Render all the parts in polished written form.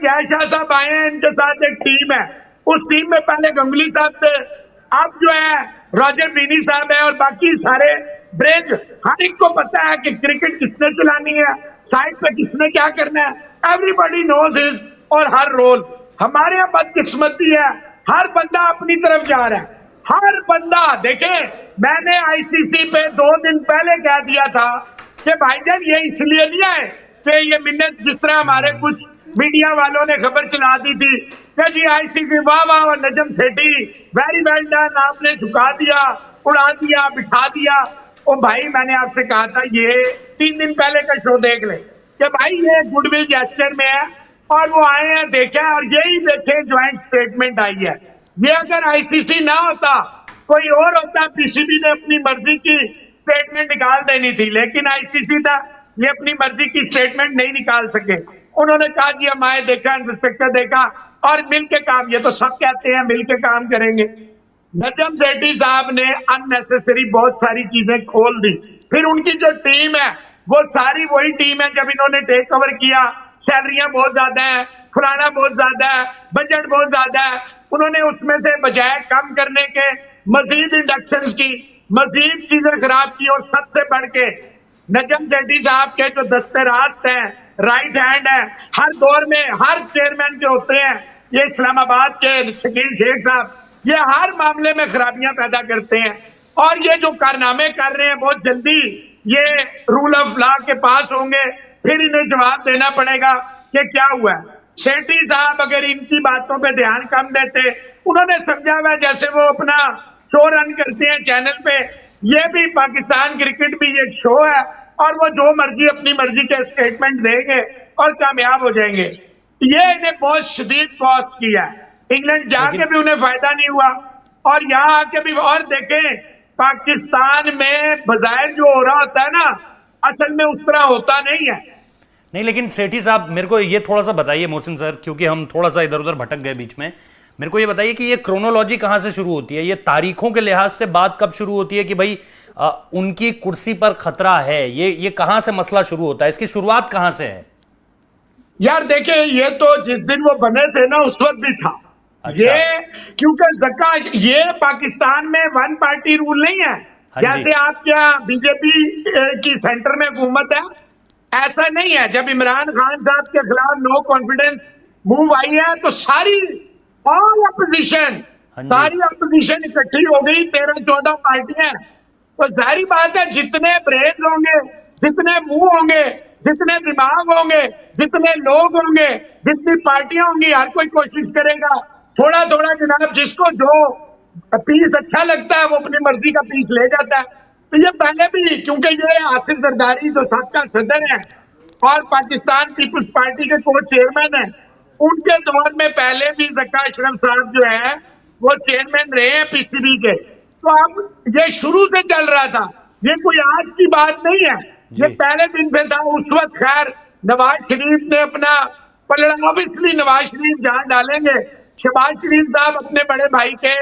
जय शाह साहब आए हैं, इनके साथ एक टीम है, उस टीम में पहले गंगुली साहब थे, अब जो है रॉजर बीनी साहब है और बाकी सारे ब्रेज। हर एक को पता है कि क्रिकेट किसने चलानी है, साइड पे किसने क्या करना है, एवरीबॉडी नोज हिज और हर रोल। हमारे यहाँ बदकिस्मती है, हर बंदा अपनी तरफ जा रहा है, हर बंदा। देखें, मैंने आईसीसी पे 2 दिन पहले कह दिया था कि भाईजान ये इसलिए नहीं आए कि ये मिन्नत, जिस तरह हमारे कुछ मीडिया वालों ने खबर चला दी थी कि जी आईसीसी वाह वाह और Najam Sethi very well done, आपने झुका दिया, उड़ा दिया, बिठा दिया। ओ भाई, मैंने आपसे कहा था ये 3 दिन पहले का शो देख ले कि भाई ये गुडविल जेस्चर में है, और वो आए हैं, देखा, और यही देखे ज्वाइंट स्टेटमेंट आई है। ये अगर आईसीसी ना होता, कोई और होता, पीसीबी ने अपनी मर्जी की स्टेटमेंट निकाल देनी थी, लेकिन आईसीसी था, ये अपनी मर्जी की स्टेटमेंट नहीं निकाल सके। उन्होंने कहा जी हम आए, देखा, इंस्पेक्टर देखा और मिल के काम, ये तो सब कहते हैं मिल के काम करेंगे। नजम सेठी साहब ने अननेसेसरी बहुत सारी चीजें खोल दी। फिर उनकी जो टीम है वो सारी वही टीम है जब इन्होंने टेक ओवर किया, सैलरियां बहुत ज्यादा है, फलाना बहुत ज्यादा है, बजट बहुत ज्यादा है। उन्होंने उसमें से बजाय कम करने के मजीद इंडक्शंस की, मजीद चीजें खराब की, और सबसे बढ़ के नजम सेठी साहब के जो दस्ते रास्त हैं, राइट हैंड है, हर दौर में हर चेयरमैन के होते हैं, ये इस्लामाबाद के शकील शेख साहब, ये हर मामले में खराबियां पैदा करते हैं। और ये जो कारनामे कर रहे हैं, बहुत जल्दी ये रूल ऑफ लॉ के पास होंगे, फिर इन्हें जवाब देना पड़ेगा कि क्या हुआ है। सेठी साहब अगर इनकी बातों पे ध्यान कम देते, उन्होंने समझा हुआ जैसे वो अपना शो रन करते हैं चैनल पे, ये भी पाकिस्तान क्रिकेट भी एक शो है, और वो जो मर्जी अपनी मर्जी के स्टेटमेंट देंगे और कामयाब हो जाएंगे। ये इन्हें बहुत शदीद कॉस्ट किया है, इंग्लैंड जाके भी उन्हें फायदा नहीं हुआ, और यहाँ आके भी। और देखें, पाकिस्तान में बाजायर जो हो रहा होता है ना, असल में उस तरह होता नहीं है। नहीं, लेकिन सेठी साहब मेरे को ये थोड़ा सा बताइए मोहसिन सर, क्योंकि हम थोड़ा सा इधर उधर भटक गए बीच में। मेरे को ये बताइए कि ये क्रोनोलॉजी कहां से शुरू होती है, ये तारीखों के लिहाज से बात कब शुरू होती है कि भाई उनकी कुर्सी पर खतरा है, ये कहां से मसला शुरू होता है, इसकी शुरुआत कहां से है? यार देखे, ये तो जिस दिन वो बने थे ना उस वक्त भी था। अच्छा। ये क्योंकि जका, ये पाकिस्तान में 1 पार्टी रूल नहीं है, जैसे आप क्या बीजेपी की सेंटर में हुकूमत है, ऐसा नहीं है। जब इमरान खान साहब के खिलाफ नो कॉन्फिडेंस मूव आई है तो सारी ऑल अपोजिशन, सारी अपोजिशन इकट्ठी हो गई, 13-14 पार्टियां। तो जाहिर बात है जितने ब्रेन होंगे, जितने मुंह होंगे, जितने दिमाग होंगे, जितने लोग होंगे, जितनी पार्टियां होंगी, हर कोई कोशिश करेगा थोड़ा थोड़ा, जनाब, जिसको जो पीस अच्छा लगता है वो अपनी मर्जी का पीस ले जाता है। तो ये पहले भी, क्योंकि ये आसिफ जरदारी जो साबका सदर है और पाकिस्तान पीपुल्स पार्टी के को चेयरमैन है, उनके दौर में पहले भी जका अशरफ साहब जो है वो चेयरमैन रहे हैं पीसीबी के। तो अब ये शुरू से चल रहा था, ये कोई आज की बात नहीं है, ये पहले दिन से था। उस वक्त खैर नवाज शरीफ ने अपना पलड़ा, ऑब्वियसली नवाज शरीफ जान डालेंगे, शहबाज शरीफ साहब अपने बड़े भाई के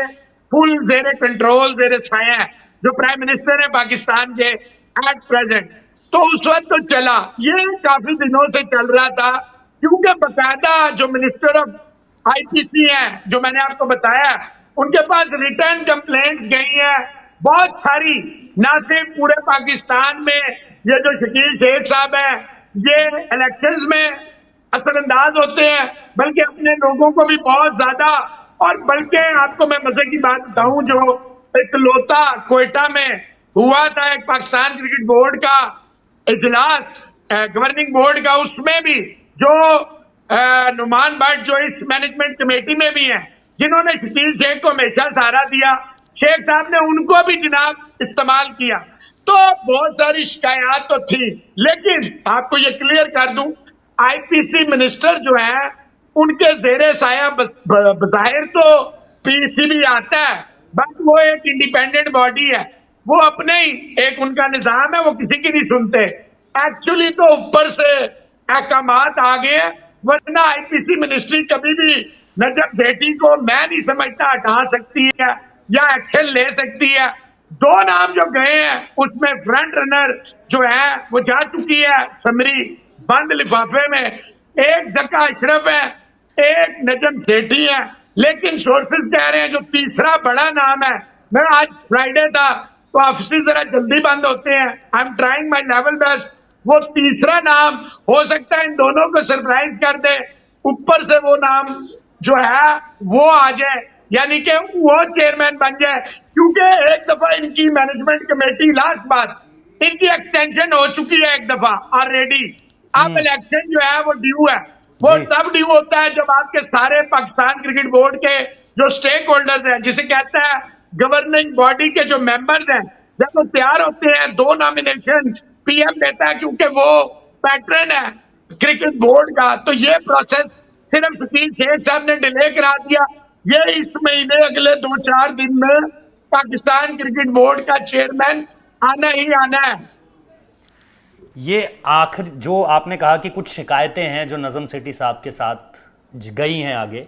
फुल जेरे कंट्रोल, जेरे साया है, जो प्राइम मिनिस्टर है पाकिस्तान के एट प्रेजेंट। तो उस वक्त तो चला, ये काफी दिनों से चल रहा था, क्योंकि बकायदा जो मिनिस्टर ऑफ आईपीसी है, जो मैंने आपको बताया, उनके पास रिटर्न कंप्लेंट्स गई हैं बहुत सारी, ना सिर्फ पूरे पाकिस्तान में। ये जो शकील शेख साहब है, ये इलेक्शंस में असरअंदाज होते हैं, बल्कि अपने लोगों को भी बहुत ज्यादा। और बल्कि आपको मैं मजे की बात बताऊं, जो इकलौता कोयटा में हुआ था एक पाकिस्तान क्रिकेट बोर्ड का इजलास, गवर्निंग बोर्ड का, उसमें भी जो नुमान भट्ट जो इस मैनेजमेंट कमेटी में भी हैं, जिन्होंने शकील शेख को हमेशा सहारा दिया, शेख साहब ने उनको भी जनाब इस्तेमाल किया। तो बहुत सारी शिकायत तो थी, लेकिन आपको ये क्लियर कर दूं, आईपीसी मिनिस्टर जो है उनके जेरे साया बज़ाहिर तो पीसीबी आता है, बट वो एक इंडिपेंडेंट बॉडी है, वो अपने ही एक उनका निजाम है, वो किसी की नहीं सुनते। एक्चुअली तो ऊपर से अहकामात आ गए, वरना आईपीसी मिनिस्ट्री कभी भी नजम सेठी को मैं नहीं समझता हटा सकती है या एक्शन ले सकती है। 2 नाम जो गए हैं उसमें फ्रंट रनर जो है वो जा चुकी है समरी बंद लिफाफे में, एक जका अशरफ है एक नजम सेठी है, लेकिन सोर्सेज कह रहे हैं जो तीसरा बड़ा नाम है, मैं आज फ्राइडे था तो ऑफिस जरा जल्दी बंद होते हैं, I am trying my level best, वो तीसरा नाम हो सकता है इन दोनों को सरप्राइज कर दे, ऊपर से वो नाम जो है वो आ जाए, यानी कि वो चेयरमैन बन जाए, क्योंकि एक दफा इनकी मैनेजमेंट कमेटी, लास्ट बात, इनकी एक्सटेंशन हो चुकी है एक दफा ऑलरेडी, अब इलेक्शन जो है वो ड्यू है, वो तब ड्यू होता है जब आपके सारे पाकिस्तान क्रिकेट बोर्ड के जो स्टेक होल्डर्स हैं, जिसे कहते हैं गवर्निंग बॉडी के जो मेंबर्स हैं, जब वो तैयार होते हैं, 2 नॉमिनेशन पीएम देता है क्योंकि वो पैटर्न है क्रिकेट बोर्ड का, तो ये प्रोसेस सिर्फ शकील शेख साहब ने डिले करा दिया, ये इस महीने अगले 2-4 दिन में पाकिस्तान क्रिकेट बोर्ड का चेयरमैन आना ही आना है। ये आखिर जो आपने कहा कि कुछ शिकायतें हैं जो नजम सेठी साहब के साथ गई हैं आगे,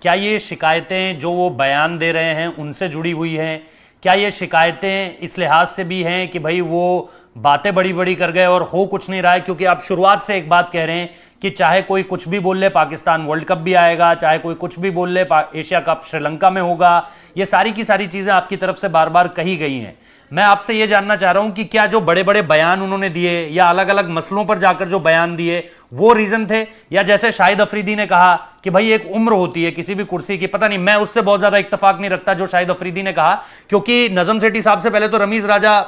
क्या ये शिकायतें जो वो बयान दे रहे हैं उनसे जुड़ी हुई हैं? क्या ये शिकायतें इस लिहाज से भी हैं कि भाई वो बातें बड़ी बड़ी कर गए और हो कुछ नहीं रहा है? क्योंकि आप शुरुआत से एक बात कह रहे हैं कि चाहे कोई कुछ भी बोल ले, पाकिस्तान वर्ल्ड कप भी आएगा, चाहे कोई कुछ भी बोल ले, एशिया कप श्रीलंका में होगा, ये सारी की सारी चीजें आपकी तरफ से बार बार कही गई हैं। मैं आपसे ये जानना चाह रहा हूं कि क्या जो बड़े बड़े बयान उन्होंने दिए या अलग अलग मसलों पर जाकर जो बयान दिए वो रीजन थे, या जैसे शाहिद अफरीदी ने कहा कि भाई एक उम्र होती है किसी भी कुर्सी की, पता नहीं, मैं उससे बहुत ज्यादा इत्तेफाक नहीं रखता जो शाहिद अफरीदी ने कहा, क्योंकि नजम सेठी साहब से पहले तो रमीज राजा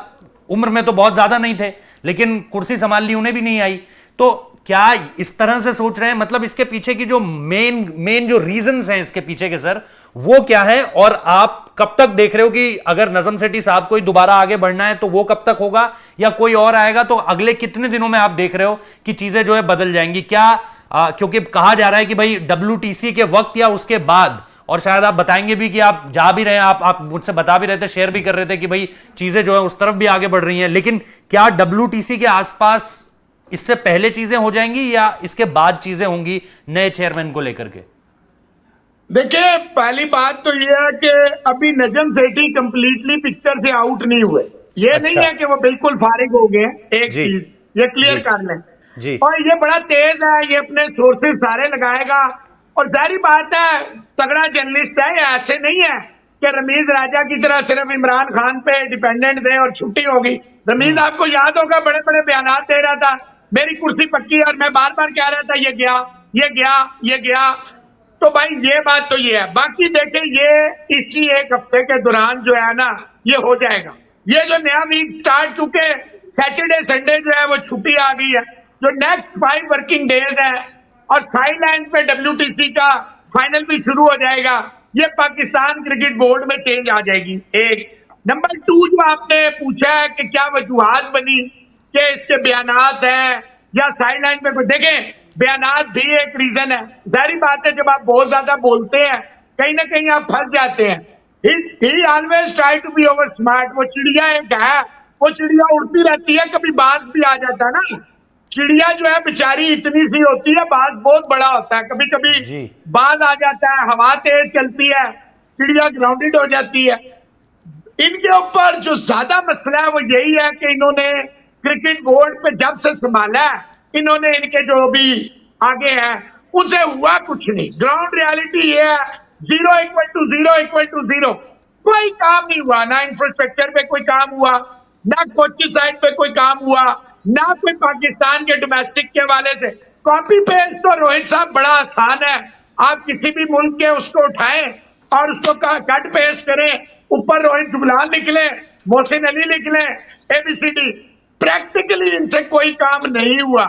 उम्र में तो बहुत ज्यादा नहीं थे, लेकिन कुर्सी संभालनी उन्हें भी नहीं आई। तो क्या इस तरह से सोच रहे हैं? मतलब इसके पीछे की जो मेन जो रीजंस हैं इसके पीछे के सर, वो क्या है? और आप कब तक देख रहे हो कि अगर नजम सेठी साहब को दोबारा आगे बढ़ना है तो वो कब तक होगा, या कोई और आएगा? तो अगले कितने दिनों में आप देख रहे हो कि चीजें जो है बदल जाएंगी? क्या क्योंकि कहा जा रहा है कि भाई WTC के वक्त या उसके बाद, और शायद आप बताएंगे भी कि आप जा भी रहे हैं, आप मुझसे बता भी रहे थे, शेयर भी कर रहे थे कि भाई चीजें जो है उस तरफ भी आगे बढ़ रही हैं, लेकिन क्या WTC के आसपास इससे पहले चीजें हो जाएंगी या इसके बाद चीजें होंगी नए चेयरमैन को लेकर के? देखिए, पहली बात तो यह है कि अभी नजम सेठी कंप्लीटली पिक्चर से आउट नहीं हुए, ये नहीं है कि वो बिल्कुल फारिग हो गए, एक चीज ये क्लियर कर लें जी। और ये बड़ा तेज है, ये अपने सोर्सेज सारे लगाएगा, और जाहिर बात है तगड़ा जर्नलिस्ट है, ऐसे नहीं है कि रमीज राजा की तरह सिर्फ इमरान खान पे डिपेंडेंट थे और छुट्टी होगी। रमीज आपको याद होगा बड़े बड़े बयान दे रहा था, मेरी कुर्सी पक्की, और मैं बार बार कह रहा था ये गया ये गया ये गया, तो भाई ये बात तो ये है। बाकी देखें, ये इसी एक हफ्ते के दौरान जो है ना ये हो जाएगा, ये जो नया वीक स्टार्ट, क्योंकि सैटरडे संडे जो है वो छुट्टी आ गई है, जो नेक्स्ट 5 वर्किंग डेज है, और साइडलाइन पे WTC का फाइनल भी शुरू हो जाएगा, ये पाकिस्तान क्रिकेट बोर्ड में चेंज आ जाएगी। एक नंबर 2 जो आपने पूछा है कि क्या वजूहात बनी कि इसके बयानात हैं या साइडलाइन पे कोई, देखें बयानात भी एक रीजन है, जाहिर बात है जब आप बहुत ज्यादा बोलते हैं कहीं ना कहीं आप फंस जाते हैं। He always try to be over smart, वो चिड़िया एक है, वो चिड़िया उड़ती रहती है, कभी बाज भी आ जाता है ना, चिड़िया जो है बेचारी इतनी सी होती है, बाज बहुत बड़ा होता है, कभी कभी बाज आ जाता है, हवा तेज चलती है, चिड़िया ग्राउंडेड हो जाती है। इनके ऊपर जो ज्यादा मसला है वो यही है कि इन्होंने क्रिकेट बोर्ड पे जब से संभाला है, इन्होंने इनके जो भी आगे हैं उनसे हुआ कुछ नहीं। ग्राउंड रियलिटी ये है 0 = 0, कोई काम नहीं हुआ, ना इंफ्रास्ट्रक्चर पे कोई काम हुआ, ना कोचिंग साइड पे कोई काम हुआ, ना कोई पाकिस्तान के डोमेस्टिक के हवाले से। कॉपी पेस्ट तो रोहित साहब बड़ा आसान है, आप किसी भी मुल्क के उसको उठाएं और उसको कट पेस्ट करें, ऊपर रोहित जुबलाल निकले, मोहसिन अली निकले, ABCD, प्रैक्टिकली इनसे कोई काम नहीं हुआ।